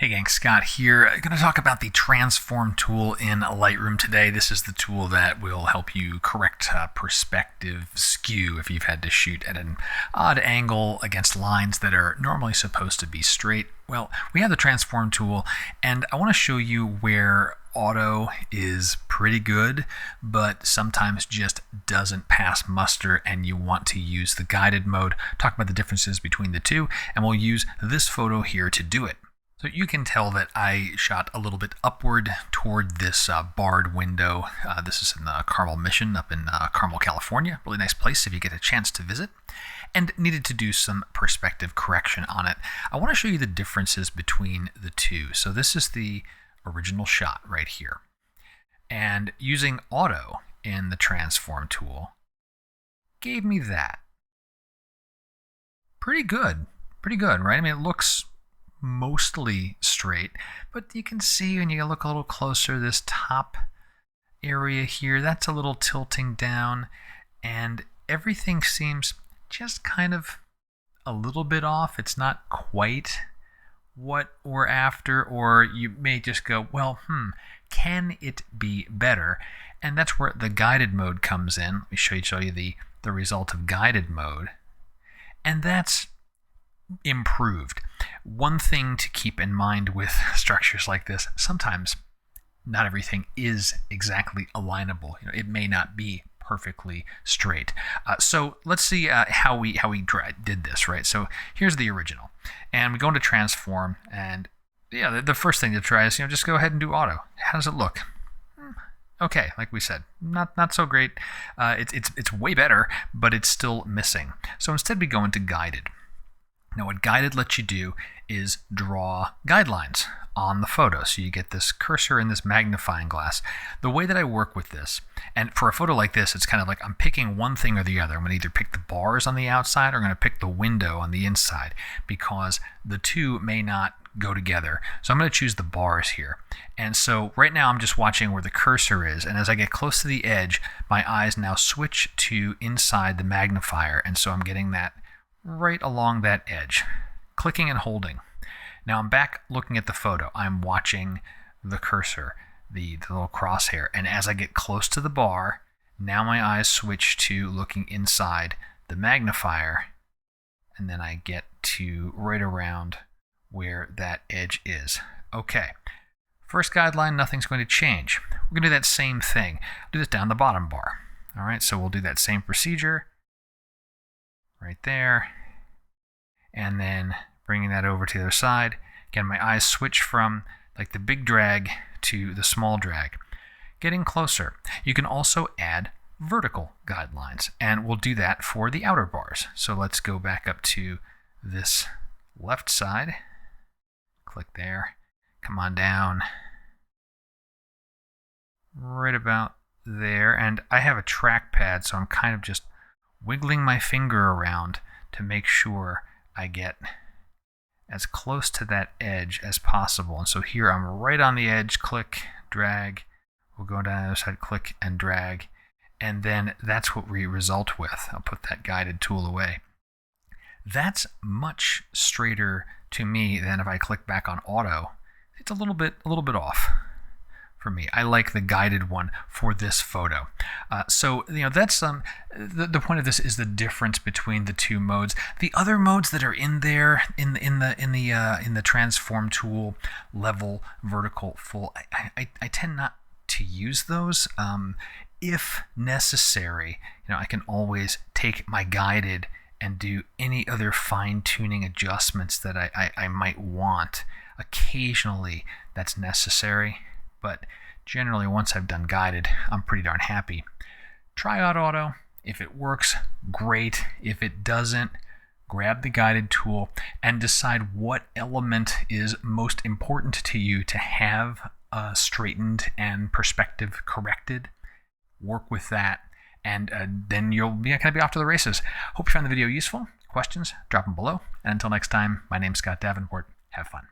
Hey gang, Scott here. I'm going to talk about the transform tool in Lightroom today. This is the tool that will help you correct perspective skew if you've had to shoot at an odd angle against lines that are normally supposed to be straight. Well, we have the transform tool, and I want to show you where auto is pretty good, but sometimes just doesn't pass muster and you want to use the guided mode. Talk about the differences between the two, and we'll use this photo here to do it. So you can tell that I shot a little bit upward toward this barred window. This is in the Carmel Mission up in Carmel, California. Really nice place if you get a chance to visit. And needed to do some perspective correction on it. I want to show you the differences between the two. So this is the original shot right here. And using auto in the transform tool gave me that. Pretty good, right? I mean, it looks mostly straight, but you can see when you look a little closer, this top area here, that's a little tilting down, and everything seems just kind of a little bit off. It's not quite what we're after, or you may just go, well, can it be better? And that's where the guided mode comes in. Let me show you the result of guided mode, and that's improved. One thing to keep in mind with structures like this, sometimes not everything is exactly alignable. It may not be perfectly straight. So let's see how we did this, right? So here's the original, and we go into transform, and yeah, the first thing to try is just go ahead and do auto. How does it look? Okay, like we said, not so great. It's way better, but it's still missing. So instead we go into guided. Now what guided lets you do is draw guidelines on the photo. So you get this cursor and this magnifying glass. The way that I work with this, and for a photo like this, it's kind of like I'm picking one thing or the other. I'm going to either pick the bars on the outside or I'm going to pick the window on the inside, because the two may not go together. So I'm going to choose the bars here. And so right now I'm just watching where the cursor is, and as I get close to the edge, my eyes now switch to inside the magnifier, and so I'm getting that right along that edge, clicking and holding. Now I'm back looking at the photo. I'm watching the cursor, the little crosshair, and as I get close to the bar, now my eyes switch to looking inside the magnifier, and then I get to right around where that edge is. Okay, first guideline, nothing's going to change. We're going to do that same thing. Do this down the bottom bar. All right, so we'll do that same procedure right there, and then bringing that over to the other side. Again, my eyes switch from like the big drag to the small drag. Getting closer. You can also add vertical guidelines, and we'll do that for the outer bars. So let's go back up to this left side. Click there. Come on down. Right about there. And I have a trackpad, so I'm kind of just wiggling my finger around to make sure I get as close to that edge as possible. And so here I'm right on the edge, click, drag. We'll go down the other side, click and drag. And then that's what we result with. I'll put that guided tool away. That's much straighter to me than if I click back on auto. It's a little bit off for me. I like the guided one for this photo. So that's the point of this is the difference between the two modes. The other modes that are in there in the transform tool, level, vertical, full, I tend not to use those. If necessary, I can always take my guided and do any other fine-tuning adjustments that I might want. Occasionally that's necessary, but generally once I've done guided, I'm pretty darn happy. Try out auto. If it works, great. If it doesn't, grab the guided tool and decide what element is most important to you to have straightened and perspective corrected. Work with that, and then you'll be off to the races. Hope you found the video useful. Questions, drop them below. And until next time, my name's Scott Davenport. Have fun.